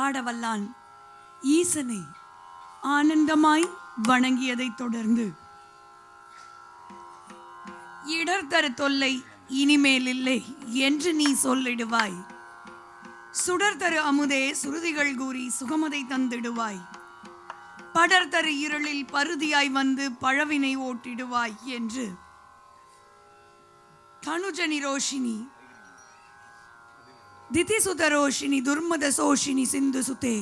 ஆடவல்லான் ஈசனை ஆனந்தமாய் வணங்கியதை தொடர்ந்து, இடர்தரு தொல்லை இனிமேல் இல்லை என்று நீ சொல்லிடுவாய். சுடர்தரு அமுதே சுருதிகள் கூறி சுகமதை தந்திடுவாய். படர்தரு இருளில் பருதியாய் வந்து பழவினை ஓட்டிடுவாய் என்று தனுஜனி ரோஷினி, திதிசுதரோஷினி, துர்மத சோஷினி, சிந்து சுதே,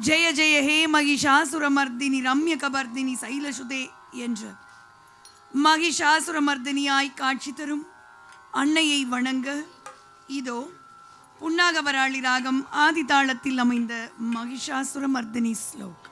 ஜெய ஜெய ஹே மகிஷாசுரமர்தினி, ரம்ய கபர்தினி, சைலசுதே என்று மகிஷாசுரமர்தினியாய் காட்சி தரும் அன்னையை வணங்க இதோ புன்னாகவராளி ராகம் ஆதி தாளத்தில் அமைந்த மகிஷாசுரமர்தினி ஸ்லோக்.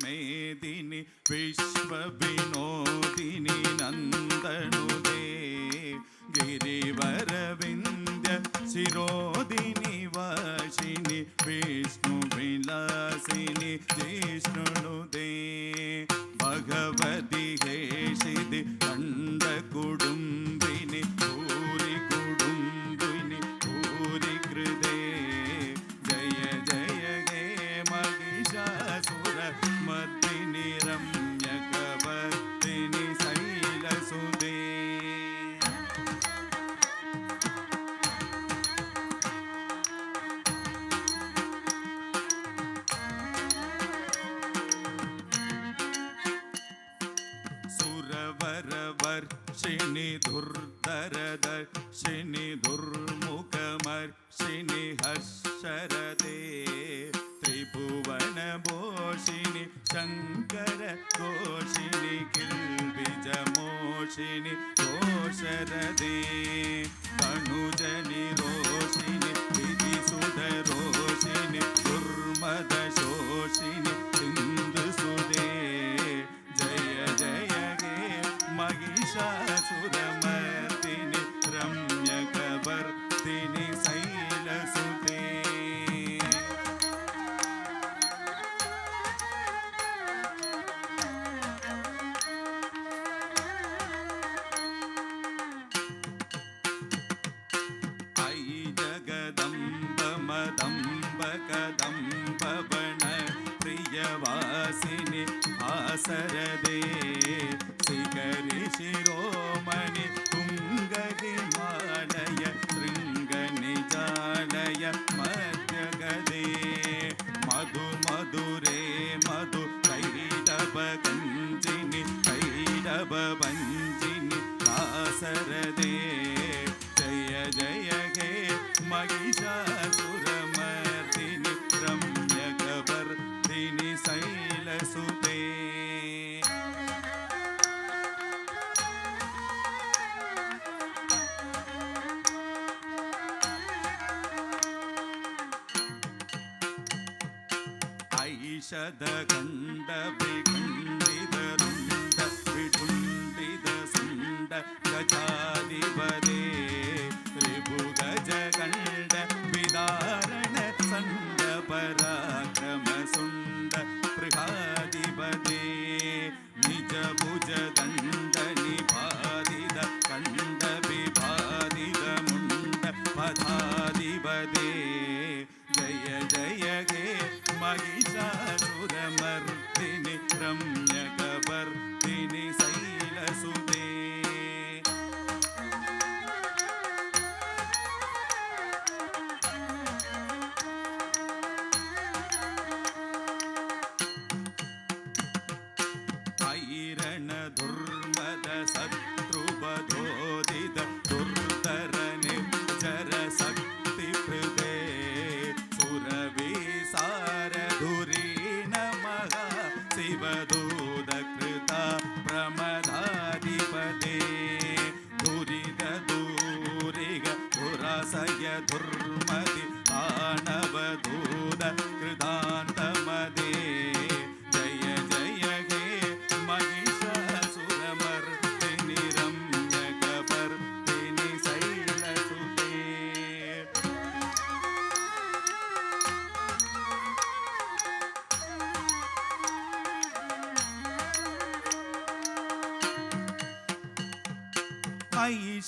मेदिनी विश्व विनोदिनी नंदनुदे गिरिवर विंध्य शिरोदिनी वाशिनी विष्णु विलासिनी जिष्णुनुदे भगवती हेशिदि कंड कुडुंबिनी पूरी कुडुंबिनी पूरी कृदे जय जय हे महिषासुर मर्दिनी रम्य कवर्दिनी शैलसुदे. सुरवरवर्षिणि दुर्धरदर्शिनि दुर्मुखमर्षिणि हर्षरदे त्रिभुवनभूषिणि शङ्कर घोषिणि किल्बिजमोषिणि घोषरदे तनुजनि रोषिणि विधिसुधरोषिणि दुर्मदशोषिणि सिन्धुसुदे जय जय हे महिषासुरमर्दिनि रम्यकवर्दिनि शैलसुते. ऐ जगदम्ब मदम्ब कदम्ब वण प्रियवासिनि आसरदे शिखरि शिरोमणि तुङ्गहिमालय शृङ्गनिजालय मध्यगदे मधु मधुरे मधु कैडवगञ्जिनि कैडववञ्जिनि कासरदे जय जय हे महिषासुरमर्दिनि रम्यकवर्दिनि शैलसुते. ऐषधगण्ड विगण्डितरुण्ड विटुण्डितसुण्ड गजाधिपदे ऋभुगजगण्ड विदारण सण्ड पराक्रमसुण्ड बृहाधिपदे निजभुजदण्ड निपादित कण्ड विभादित मुण्ड पदाधिपदे जय जय हे महिषासुरमर्दिनि दुर्मति दानवदूत कृतान्तमदे जय जय हे महिषासुरमर्दिनि रम्यकपर्दिनि शैलसुते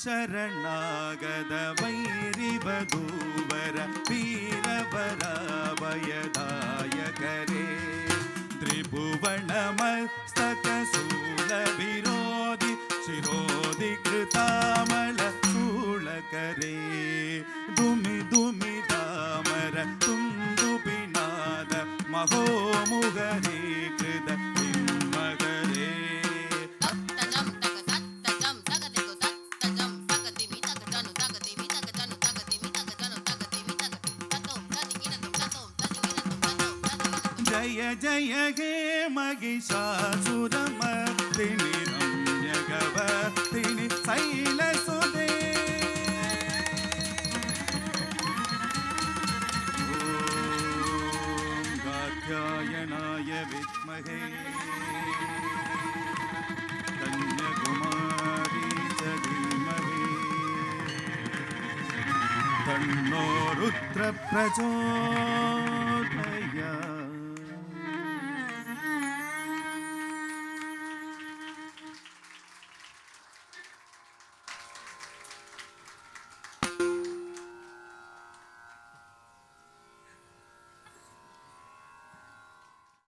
शरणागद वैरिवधूवर वीरवराभयदायकरे त्रिभुवनमस्तकशूलविरोधि शिरोधि कृतामलशूलकरे दुमि दुमि दामर तुन्दुबिनाद महोमुगरे कृत बिम्बगरे जय जय हे महिषासुरमर्दिनि रम्यकपर्दिनि शैलसुते ॐ कात्यायनाय विद्महे कन्याकुमारी च धीमहि तन्नो रुद्रः प्रचोदयात्